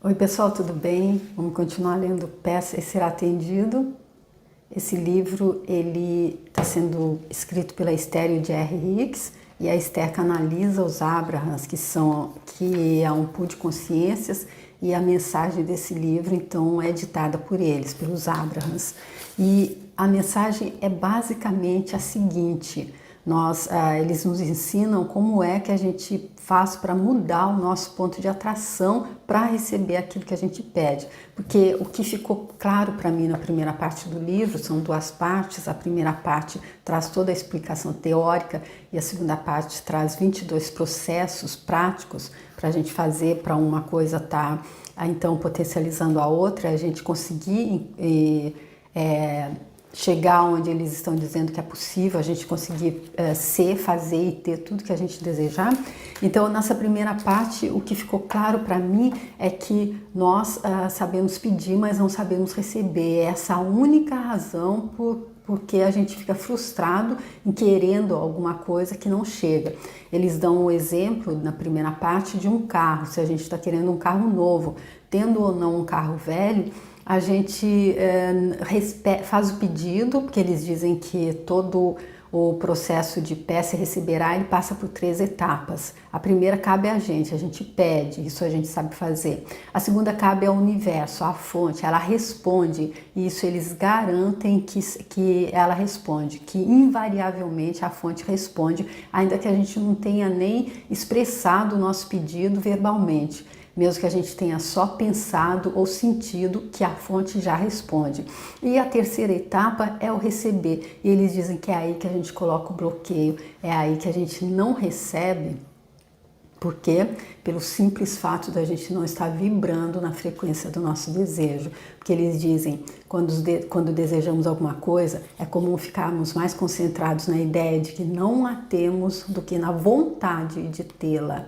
Oi pessoal, tudo bem? Vamos continuar lendo Peça e Ser Atendido. Esse livro ele está sendo escrito pela Esther e o Jerry Hicks, e a Esther canaliza os Abrahams, que é um pool de consciências, e a mensagem desse livro então é ditada por eles, pelos Abrahams. E a mensagem é basicamente a seguinte: eles nos ensinam como é que a gente faz para mudar o nosso ponto de atração para receber aquilo que a gente pede. Porque o que ficou claro para mim na primeira parte do livro, são duas partes. A primeira parte traz toda a explicação teórica e a segunda parte traz 22 processos práticos para a gente fazer para uma coisa estar então potencializando a outra, a gente conseguir chegar onde eles estão dizendo que é possível, a gente conseguir ser, fazer e ter tudo que a gente desejar. Então, nessa primeira parte, o que ficou claro para mim é que nós sabemos pedir, mas não sabemos receber. Essa é a única razão porque a gente fica frustrado em querendo alguma coisa que não chega. Eles dão um exemplo na primeira parte de um carro. Se a gente está querendo um carro novo, tendo ou não um carro velho, a gente faz o pedido, porque eles dizem que todo o processo de peça e receberá, ele passa por 3 etapas. A primeira cabe a gente pede, isso a gente sabe fazer. A segunda cabe ao universo, à fonte, ela responde, e isso eles garantem que ela responde, que invariavelmente a fonte responde, ainda que a gente não tenha nem expressado o nosso pedido verbalmente. Mesmo que a gente tenha só pensado ou sentido, que a fonte já responde. E a terceira etapa é o receber. E eles dizem que é aí que a gente coloca o bloqueio, é aí que a gente não recebe. Por quê? Pelo simples fato da gente não estar vibrando na frequência do nosso desejo. Porque eles dizem, quando desejamos alguma coisa, é comum ficarmos mais concentrados na ideia de que não a temos do que na vontade de tê-la.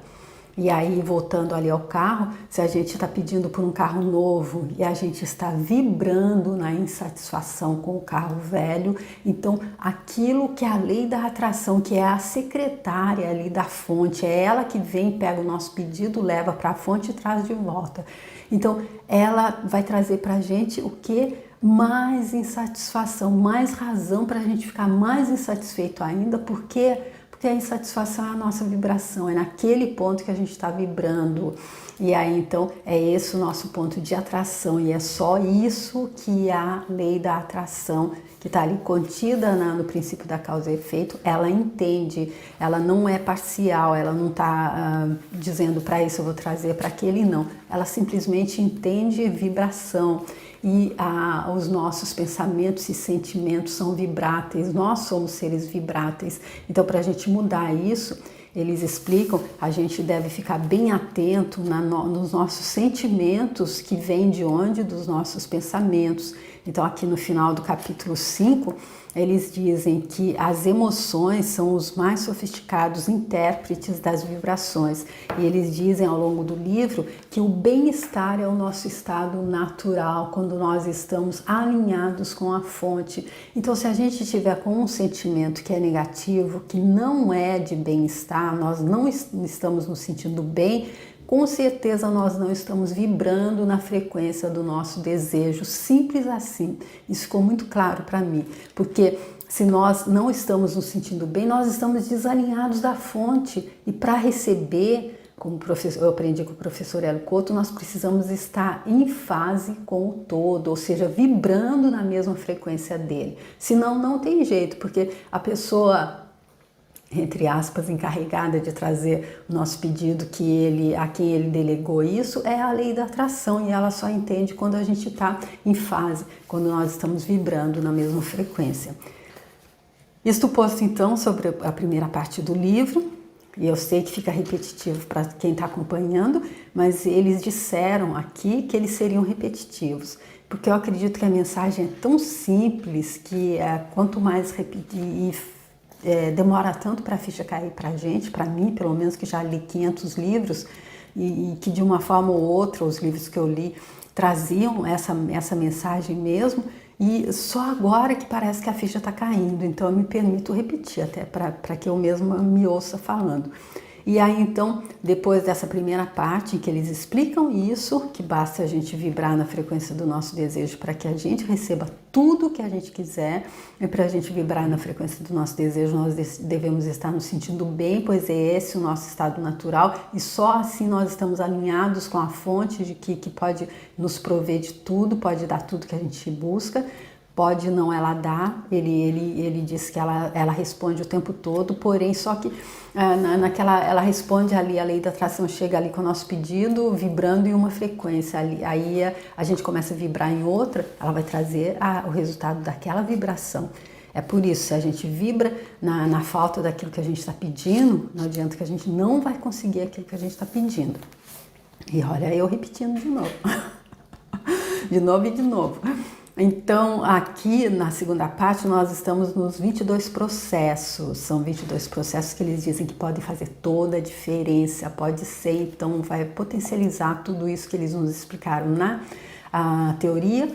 E aí, voltando ali ao carro, se a gente está pedindo por um carro novo e a gente está vibrando na insatisfação com o carro velho, então aquilo que é a lei da atração, que é a secretária ali da fonte, é ela que vem, pega o nosso pedido, leva para a fonte e traz de volta. Então, ela vai trazer para a gente o que? Mais insatisfação, mais razão para a gente ficar mais insatisfeito ainda, porque a insatisfação é a nossa vibração, é naquele ponto que a gente está vibrando. E aí, então, é esse o nosso ponto de atração, e é só isso que a lei da atração, que está ali contida no princípio da causa e efeito, ela entende, ela não é parcial, ela não está dizendo para isso eu vou trazer, para aquele não. Ela simplesmente entende vibração. E os nossos pensamentos e sentimentos são vibráteis, nós somos seres vibráteis. Então, para a gente mudar isso, eles explicam, a gente deve ficar bem atento nos nossos sentimentos, que vêm de onde? Dos nossos pensamentos. Então, aqui no final do capítulo 5, eles dizem que as emoções são os mais sofisticados intérpretes das vibrações. E eles dizem ao longo do livro que o bem-estar é o nosso estado natural, quando nós estamos alinhados com a fonte. Então, se a gente tiver com um sentimento que é negativo, que não é de bem-estar, nós não estamos nos sentindo bem, com certeza nós não estamos vibrando na frequência do nosso desejo, simples assim. Isso ficou muito claro para mim, porque se nós não estamos nos sentindo bem, nós estamos desalinhados da fonte, e para receber, como eu aprendi com o professor Hélio Couto, nós precisamos estar em fase com o todo, ou seja, vibrando na mesma frequência dele. Senão não tem jeito, porque a pessoa, entre aspas, encarregada de trazer o nosso pedido, a quem ele delegou isso, é a lei da atração, e ela só entende quando a gente está em fase, quando nós estamos vibrando na mesma frequência. Isto posto então sobre a primeira parte do livro, e eu sei que fica repetitivo para quem está acompanhando, mas eles disseram aqui que eles seriam repetitivos, porque eu acredito que a mensagem é tão simples que quanto mais repetir demora tanto para a ficha cair para a gente, para mim, pelo menos, que já li 500 livros e que de uma forma ou outra os livros que eu li traziam essa mensagem mesmo, e só agora que parece que a ficha está caindo. Então eu me permito repetir até para que eu mesma me ouça falando. E aí então, depois dessa primeira parte em que eles explicam isso, que basta a gente vibrar na frequência do nosso desejo para que a gente receba tudo o que a gente quiser, e para a gente vibrar na frequência do nosso desejo, nós devemos estar nos sentindo bem, pois é esse o nosso estado natural, e só assim nós estamos alinhados com a fonte de que pode nos prover de tudo, pode dar tudo que a gente busca. Pode não ela dar, ele diz que ela responde o tempo todo, porém só que ela responde ali, a lei da atração chega ali com o nosso pedido, vibrando em uma frequência, aí a gente começa a vibrar em outra, ela vai trazer o resultado daquela vibração. É por isso, se a gente vibra na falta daquilo que a gente está pedindo, não adianta que a gente não vai conseguir aquilo que a gente está pedindo. E olha, eu repetindo de novo, de novo e de novo. Então, aqui na segunda parte, nós estamos nos 22 processos. São 22 processos que eles dizem que podem fazer toda a diferença. Pode ser, então, vai potencializar tudo isso que eles nos explicaram na teoria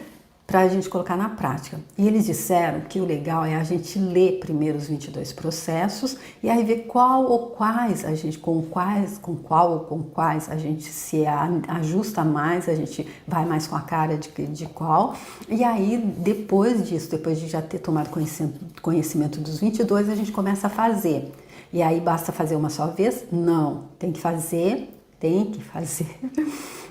para a gente colocar na prática. E eles disseram que o legal é a gente ler primeiro os 22 processos e aí ver qual ou quais a gente, com qual ou com quais a gente se ajusta mais, a gente vai mais com a cara de qual. E aí, depois disso, depois de já ter tomado conhecimento dos 22, a gente começa a fazer. E aí, basta fazer uma só vez? Não, tem que fazer.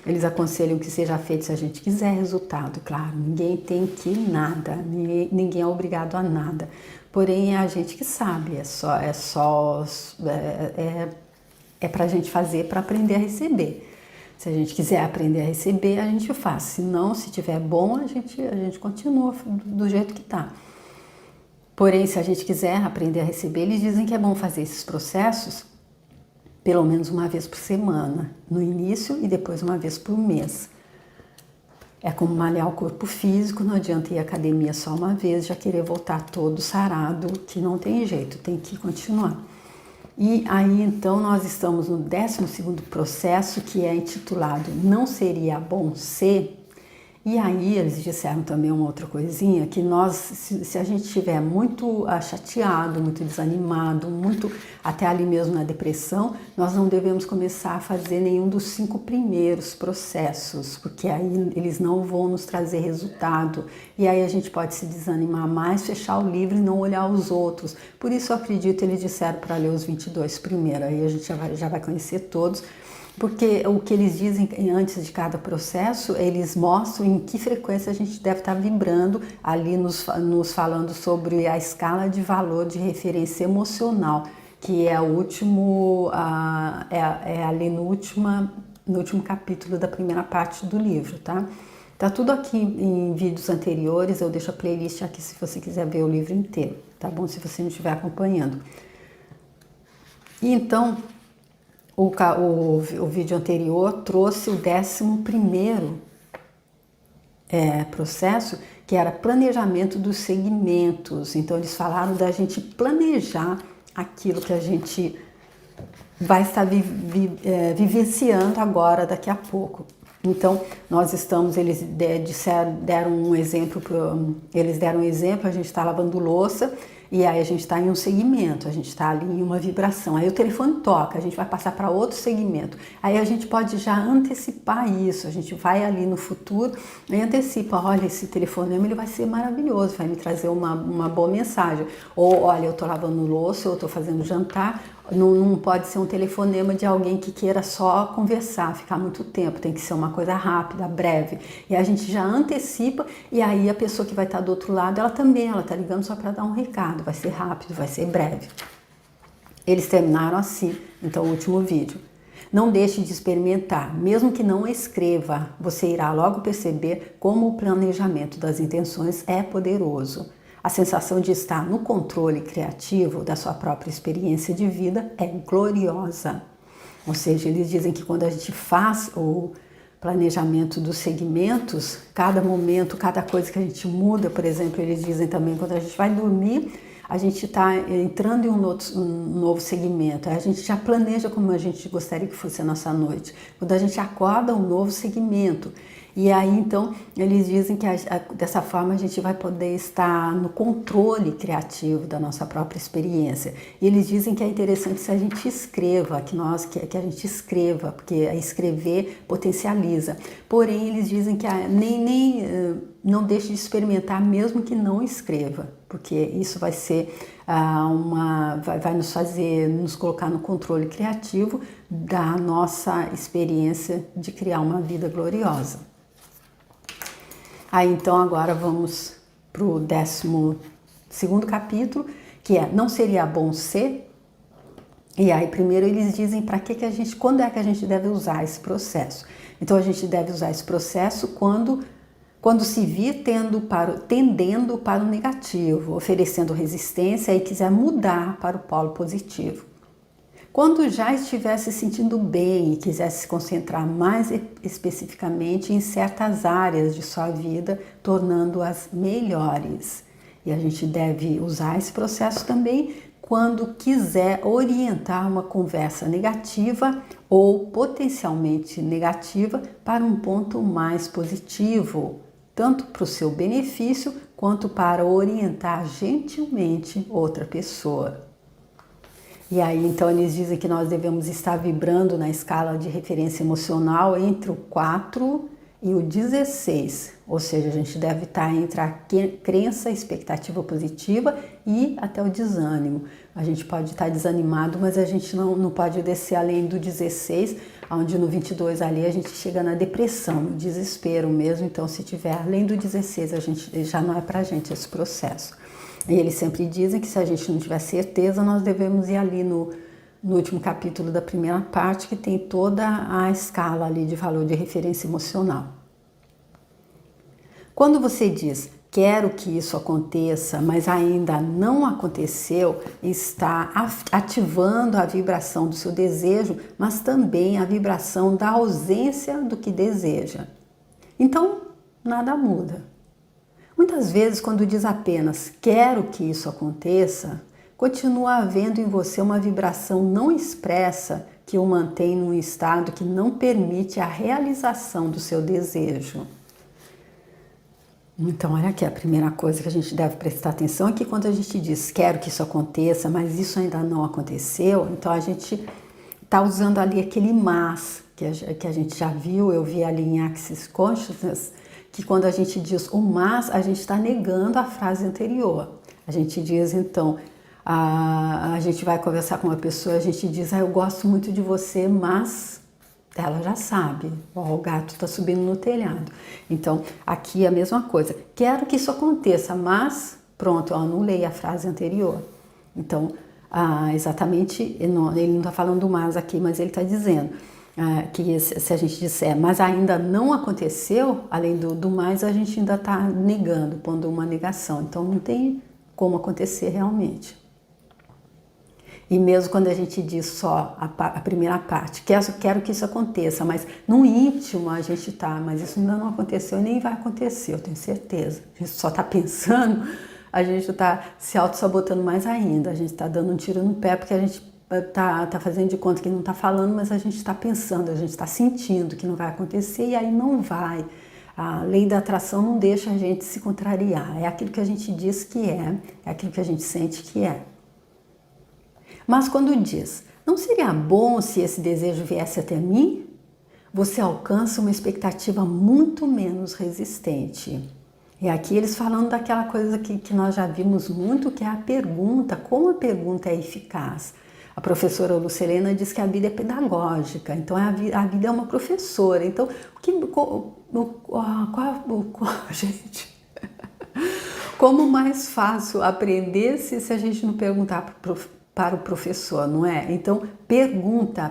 Eles aconselham que seja feito se a gente quiser resultado, claro, ninguém tem que nada, ninguém é obrigado a nada, porém é a gente que sabe, é pra gente fazer para aprender a receber. Se a gente quiser aprender a receber, a gente faz, se não, se tiver bom, a gente continua do jeito que tá. Porém, se a gente quiser aprender a receber, eles dizem que é bom fazer esses processos pelo menos uma vez por semana, no início e depois uma vez por mês. É como malhar o corpo físico, não adianta ir à academia só uma vez, já querer voltar todo sarado, que não tem jeito, tem que continuar. E aí então nós estamos no 12º processo, que é intitulado Não Seria Bom Ser? E aí eles disseram também uma outra coisinha, que se a gente estiver muito chateado, muito desanimado, muito até ali mesmo na depressão, nós não devemos começar a fazer nenhum dos 5 primeiros processos, porque aí eles não vão nos trazer resultado. E aí a gente pode se desanimar mais, fechar o livro e não olhar os outros. Por isso eu acredito, eles disseram para ler os 22 primeiro, aí a gente já vai conhecer todos. Porque o que eles dizem antes de cada processo, eles mostram em que frequência a gente deve estar vibrando, ali nos falando sobre a escala de valor de referência emocional, que é o último, ali no último capítulo da primeira parte do livro, tá? Tá tudo aqui em vídeos anteriores, eu deixo a playlist aqui se você quiser ver o livro inteiro, tá bom? Se você não estiver acompanhando. E então, o vídeo anterior trouxe o 11º processo, que era planejamento dos segmentos. Então eles falaram da gente planejar aquilo que a gente vai estar vivenciando agora, daqui a pouco. Então eles deram um exemplo, a gente está lavando louça, e aí a gente está em um segmento, a gente está ali em uma vibração, aí o telefone toca, a gente vai passar para outro segmento, aí a gente pode já antecipar isso, a gente vai ali no futuro e antecipa, olha, esse telefonema ele vai ser maravilhoso, vai me trazer uma boa mensagem, ou olha, eu estou lavando louça, eu estou fazendo jantar, não pode ser um telefonema de alguém que queira só conversar, ficar muito tempo, tem que ser uma coisa rápida, breve, e a gente já antecipa, e aí a pessoa que vai estar do outro lado, ela está ligando só para dar um recado, vai ser rápido, vai ser breve. Eles terminaram assim, então o último vídeo. Não deixe de experimentar, mesmo que não escreva, você irá logo perceber como o planejamento das intenções é poderoso. A sensação de estar no controle criativo da sua própria experiência de vida é gloriosa. Ou seja, eles dizem que quando a gente faz o planejamento dos segmentos, cada momento, cada coisa que a gente muda, por exemplo, eles dizem também quando a gente vai dormir, a gente está entrando em um novo segmento, a gente já planeja como a gente gostaria que fosse a nossa noite. Quando a gente acorda, um novo segmento. E aí, então, eles dizem que dessa forma a gente vai poder estar no controle criativo da nossa própria experiência. E eles dizem que é interessante se a gente escreva, que a gente escreva, porque escrever potencializa. Porém, eles dizem que não deixe de experimentar mesmo que não escreva, porque isso vai ser vai nos colocar no controle criativo da nossa experiência de criar uma vida gloriosa. Aí então agora vamos para o 12º capítulo, que é Não Seria Bom Ser? E aí primeiro eles dizem quando é que a gente deve usar esse processo. Então a gente deve usar esse processo quando se vir tendendo para o negativo, oferecendo resistência e quiser mudar para o polo positivo. Quando já estiver se sentindo bem e quiser se concentrar mais especificamente em certas áreas de sua vida, tornando-as melhores. E a gente deve usar esse processo também quando quiser orientar uma conversa negativa ou potencialmente negativa para um ponto mais positivo, tanto para o seu benefício quanto para orientar gentilmente outra pessoa. E aí, então, eles dizem que nós devemos estar vibrando na escala de referência emocional entre o 4 e o 16. Ou seja, a gente deve estar entre a crença, a expectativa positiva e até o desânimo. A gente pode estar desanimado, mas a gente não pode descer além do 16, onde no 22 ali a gente chega na depressão, no desespero mesmo. Então, se tiver além do 16, já não é pra gente esse processo. E eles sempre dizem que se a gente não tiver certeza, nós devemos ir ali no último capítulo da primeira parte, que tem toda a escala ali de valor de referência emocional. Quando você diz, quero que isso aconteça, mas ainda não aconteceu, está ativando a vibração do seu desejo, mas também a vibração da ausência do que deseja. Então, nada muda. Muitas vezes, quando diz apenas quero que isso aconteça, continua havendo em você uma vibração não expressa que o mantém num estado que não permite a realização do seu desejo. Então, olha aqui, a primeira coisa que a gente deve prestar atenção é que quando a gente diz quero que isso aconteça, mas isso ainda não aconteceu, então a gente está usando ali aquele mas que a gente já viu, eu vi ali em Access Consciousness, que quando a gente diz o mas, a gente está negando a frase anterior. A gente diz, então, a gente vai conversar com uma pessoa, a gente diz, eu gosto muito de você, mas ela já sabe, o gato está subindo no telhado. Então, aqui é a mesma coisa, quero que isso aconteça, mas, pronto, eu anulei a frase anterior. Então, exatamente, ele não está falando do mas aqui, mas ele está dizendo que se a gente disser, mas ainda não aconteceu, além do mais, a gente ainda está negando, pondo uma negação. Então, não tem como acontecer realmente. E mesmo quando a gente diz só a primeira parte, quero que isso aconteça, mas no íntimo a gente está, mas isso ainda não aconteceu e nem vai acontecer, eu tenho certeza. A gente só está pensando, a gente está se auto-sabotando mais ainda, a gente está dando um tiro no pé porque a gente tá fazendo de conta que não está falando, mas a gente está pensando, a gente está sentindo que não vai acontecer e aí não vai. A lei da atração não deixa a gente se contrariar, é aquilo que a gente diz que é aquilo que a gente sente que é. Mas quando diz, não seria bom se esse desejo viesse até mim? Você alcança uma expectativa muito menos resistente. E aqui eles falando daquela coisa que nós já vimos muito, que é a pergunta, como a pergunta é eficaz. A professora Lucilena diz que a vida é pedagógica, então a vida é uma professora. Então, gente, como mais fácil aprender se a gente não perguntar para o professor, não é? Então, pergunta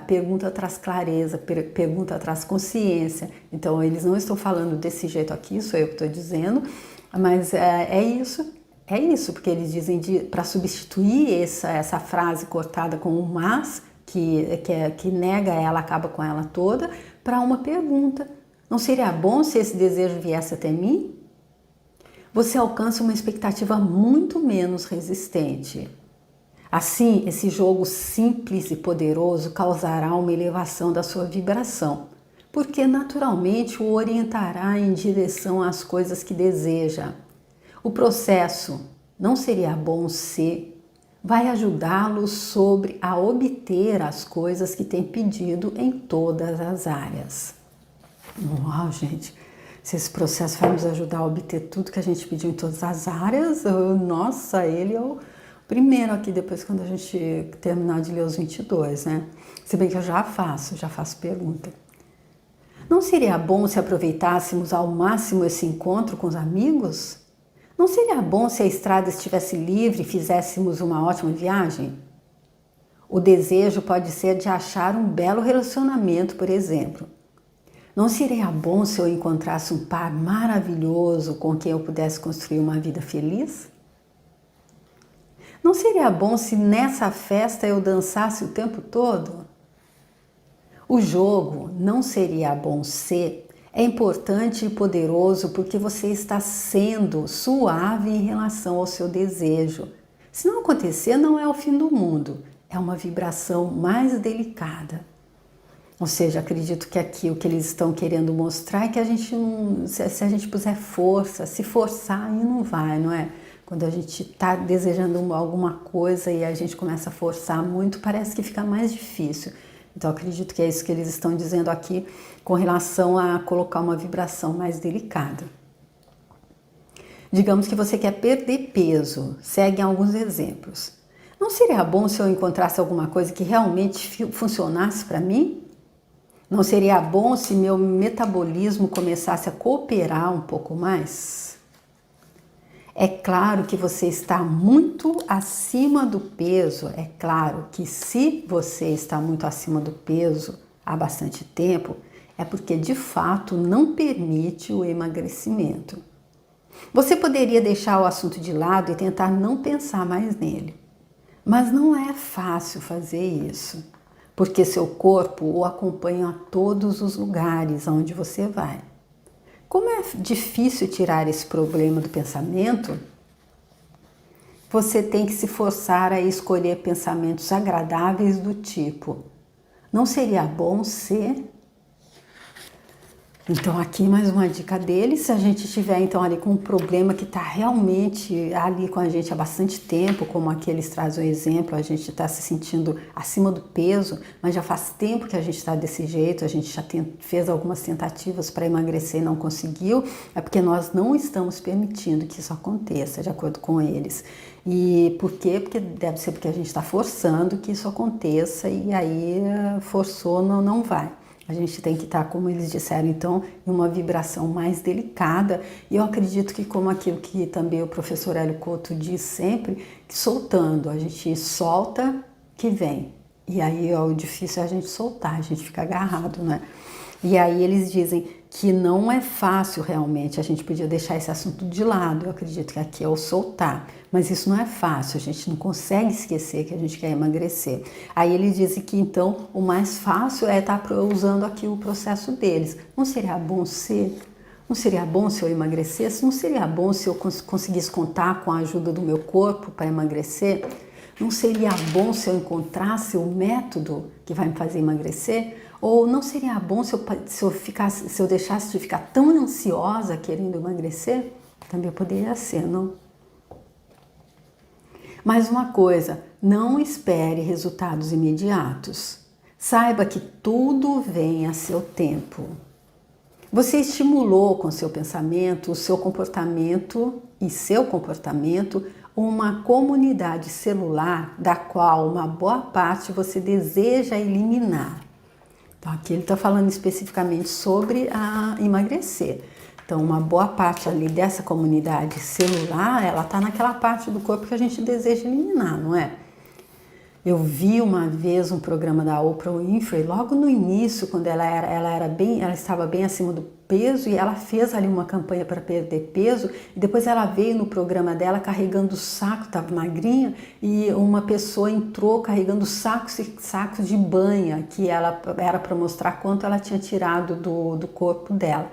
traz clareza, pergunta traz consciência. Então, eles não estão falando desse jeito aqui, sou eu que estou dizendo, mas é isso, porque eles dizem para substituir essa frase cortada com um mas, que nega ela, acaba com ela toda, para uma pergunta. Não seria bom se esse desejo viesse até mim? Você alcança uma expectativa muito menos resistente. Assim, esse jogo simples e poderoso causará uma elevação da sua vibração. porque naturalmente o orientará em direção às coisas que deseja. O processo não seria bom se vai ajudá-lo sobre a obter as coisas que tem pedido em todas as áreas. Uau, gente, se esse processo vai nos ajudar a obter tudo que a gente pediu em todas as áreas, nossa, ele é o primeiro aqui, depois quando a gente terminar de ler os 22, né? Se bem que eu já faço pergunta. Não seria bom se aproveitássemos ao máximo esse encontro com os amigos? Não seria bom se a estrada estivesse livre e fizéssemos uma ótima viagem? O desejo pode ser de achar um belo relacionamento, por exemplo. Não seria bom se eu encontrasse um par maravilhoso com quem eu pudesse construir uma vida feliz? Não seria bom se nessa festa eu dançasse o tempo todo? O jogo não seria bom se é importante e poderoso porque você está sendo suave em relação ao seu desejo. Se não acontecer, não é o fim do mundo, é uma vibração mais delicada. Ou seja, acredito que aqui o que eles estão querendo mostrar é que a gente não, se a gente puser força, se forçar, aí não vai, não é? Quando a gente está desejando alguma coisa e a gente começa a forçar muito, parece que fica mais difícil. Então, acredito que é isso que eles estão dizendo aqui com relação a colocar uma vibração mais delicada. Digamos que você quer perder peso, seguem alguns exemplos. Não seria bom se eu encontrasse alguma coisa que realmente funcionasse para mim? Não seria bom se meu metabolismo começasse a cooperar um pouco mais? É claro que você está muito acima do peso. É claro que se você está muito acima do peso há bastante tempo, é porque de fato não permite o emagrecimento. Você poderia deixar o assunto de lado e tentar não pensar mais nele. Mas não é fácil fazer isso, porque seu corpo o acompanha a todos os lugares aonde você vai. Como é difícil tirar esse problema do pensamento, você tem que se forçar a escolher pensamentos agradáveis do tipo: não seria bom se... Então aqui mais uma dica dele, se a gente estiver então ali com um problema que está realmente ali com a gente há bastante tempo, como aqui eles trazem um exemplo, a gente está se sentindo acima do peso, mas já faz tempo que a gente está desse jeito, a gente já fez algumas tentativas para emagrecer e não conseguiu, é porque nós não estamos permitindo que isso aconteça, de acordo com eles. E por quê? Porque deve ser porque a gente está forçando que isso aconteça e aí forçou, não vai. A gente tem que estar, como eles disseram, então, em uma vibração mais delicada. E eu acredito que, como aquilo que também o professor Hélio Couto diz sempre, que soltando, a gente solta que vem. E aí ó, o difícil é a gente soltar, a gente fica agarrado, né? E aí eles dizem que não é fácil realmente, a gente podia deixar esse assunto de lado, eu acredito que aqui é o soltar, mas isso não é fácil, a gente não consegue esquecer que a gente quer emagrecer. Aí eles dizem que então o mais fácil é estar usando aqui o processo deles. Não seria bom se... Não seria bom se eu emagrecesse? Não seria bom se eu conseguisse contar com a ajuda do meu corpo para emagrecer? Não seria bom se eu encontrasse o método que vai me fazer emagrecer? Ou não seria bom se eu deixasse de ficar tão ansiosa querendo emagrecer? Também poderia ser, não? Mais uma coisa, não espere resultados imediatos. Saiba que tudo vem a seu tempo. Você estimulou com seu pensamento, o seu comportamento e seu comportamento uma comunidade celular da qual uma boa parte você deseja eliminar. Então aqui ele está falando especificamente sobre a emagrecer. Então uma boa parte ali dessa comunidade celular, ela está naquela parte do corpo que a gente deseja eliminar, não é? Eu vi uma vez um programa da Oprah Winfrey, logo no início, quando ela estava bem acima do peso e ela fez ali uma campanha para perder peso e depois ela veio no programa dela carregando o saco, estava magrinha, e uma pessoa entrou carregando sacos e sacos de banha, que ela era para mostrar quanto ela tinha tirado do corpo dela.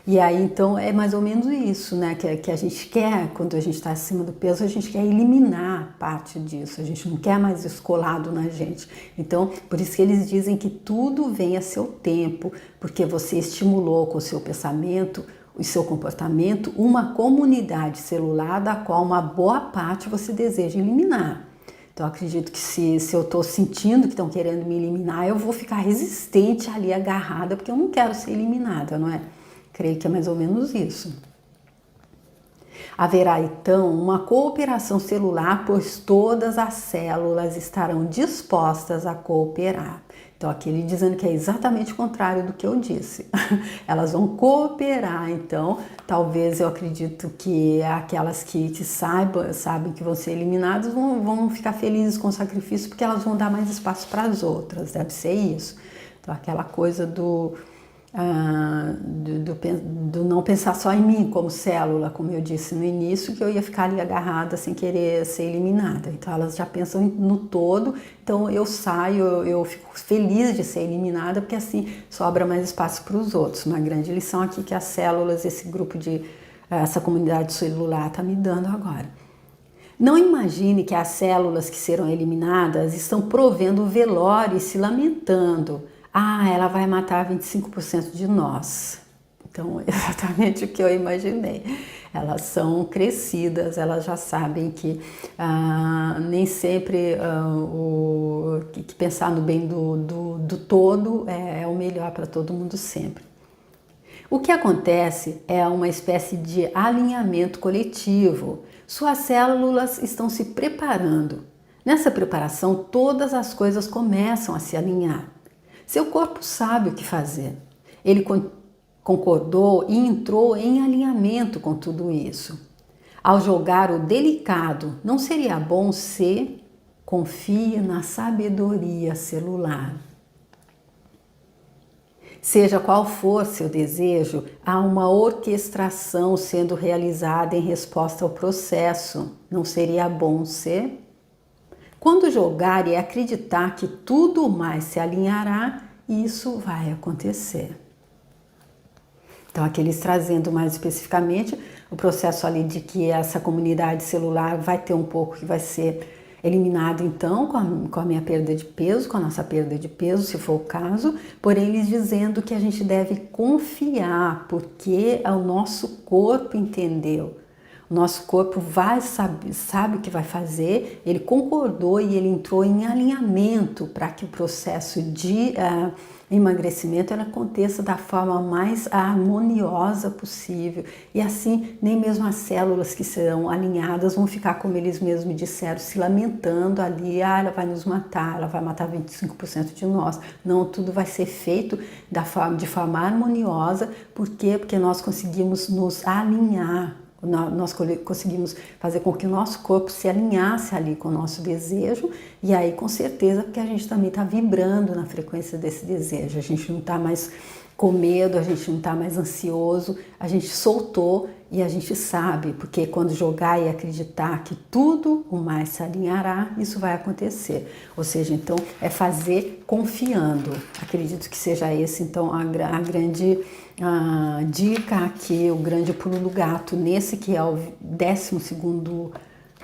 E aí, então, é mais ou menos isso, né? Que a gente quer, quando a gente está acima do peso, a gente quer eliminar parte disso, a gente não quer mais isso colado na gente. Então, por isso que eles dizem que tudo vem a seu tempo, porque você estimulou com o seu pensamento, o seu comportamento, uma comunidade celular da qual uma boa parte você deseja eliminar. Então, acredito que se eu estou sentindo que estão querendo me eliminar, eu vou ficar resistente ali, agarrada, porque eu não quero ser eliminada, não é? Creio que é mais ou menos isso. Haverá então uma cooperação celular, pois todas as células estarão dispostas a cooperar. Então, aqui ele dizendo que é exatamente o contrário do que eu disse. Elas vão cooperar, então, talvez eu acredito que aquelas que sabem que vão ser eliminadas vão ficar felizes com o sacrifício, porque elas vão dar mais espaço para as outras, deve ser isso. Então, aquela coisa do não pensar só em mim como célula, como eu disse no início, que eu ia ficar ali agarrada sem querer ser eliminada. Então elas já pensam no todo, então eu saio, eu fico feliz de ser eliminada, porque assim sobra mais espaço para os outros. Uma grande lição aqui que as células, essa comunidade celular está me dando agora. Não imagine que as células que serão eliminadas estão provendo o velório e se lamentando. Ela vai matar 25% de nós. Então, exatamente o que eu imaginei. Elas são crescidas, elas já sabem que nem sempre que pensar no bem do todo é o melhor para todo mundo sempre. O que acontece é uma espécie de alinhamento coletivo. Suas células estão se preparando. Nessa preparação, todas as coisas começam a se alinhar. Seu corpo sabe o que fazer. Ele concordou e entrou em alinhamento com tudo isso. Ao jogar o delicado, não seria bom se confie na sabedoria celular. Seja qual for seu desejo, há uma orquestração sendo realizada em resposta ao processo. Não seria bom se... Quando jogar e acreditar que tudo mais se alinhará, isso vai acontecer. Então, aqui eles trazendo mais especificamente o processo ali de que essa comunidade celular vai ter um pouco que vai ser eliminado então com a minha perda de peso, com a nossa perda de peso, se for o caso, porém eles dizendo que a gente deve confiar, porque o nosso corpo entendeu. O nosso corpo sabe o que vai fazer, ele concordou e ele entrou em alinhamento para que o processo de emagrecimento aconteça da forma mais harmoniosa possível. E assim, nem mesmo as células que serão alinhadas vão ficar, como eles mesmos disseram, se lamentando ali, ela vai nos matar, ela vai matar 25% de nós. Não, tudo vai ser feito de forma harmoniosa. Por quê? Porque nós conseguimos nos alinhar. Nós conseguimos fazer com que o nosso corpo se alinhasse ali com o nosso desejo, e aí com certeza porque a gente também está vibrando na frequência desse desejo, a gente não está mais com medo, a gente não está mais ansioso, a gente soltou e a gente sabe, porque quando jogar e acreditar que tudo o mais se alinhará, isso vai acontecer. Ou seja, então é fazer confiando. Acredito que seja esse então a grande dica aqui, o grande pulo do gato nesse que é o 12º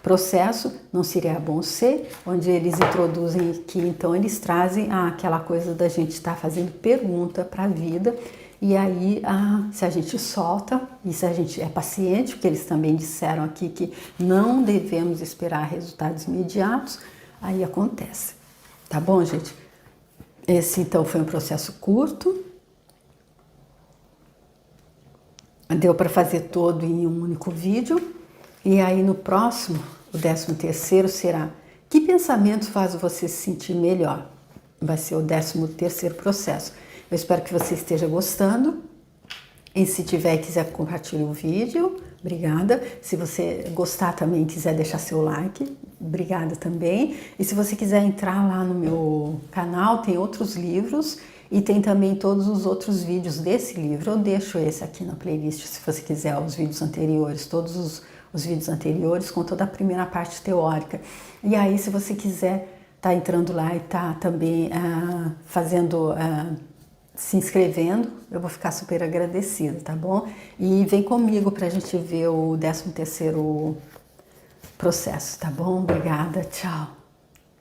processo, não seria bom ser, onde eles introduzem que então eles trazem aquela coisa da gente estar fazendo pergunta para a vida, e aí se a gente solta e se a gente é paciente, porque eles também disseram aqui que não devemos esperar resultados imediatos, aí acontece. Tá bom, gente? Esse então foi um processo curto, deu para fazer todo em um único vídeo. E aí no próximo, o 13º será: que pensamento faz você se sentir melhor? Vai ser o 13º processo. Eu espero que você esteja gostando. E se tiver e quiser compartilhar o vídeo, obrigada. Se você gostar também e quiser deixar seu like, obrigada também. E se você quiser entrar lá no meu canal, tem outros livros. E tem também todos os outros vídeos desse livro. Eu deixo esse aqui na playlist, se você quiser, os vídeos anteriores, todos os vídeos anteriores com toda a primeira parte teórica. E aí, se você quiser, tá entrando lá e tá também se inscrevendo, eu vou ficar super agradecida, tá bom? E vem comigo pra gente ver o 13º processo, tá bom? Obrigada, tchau!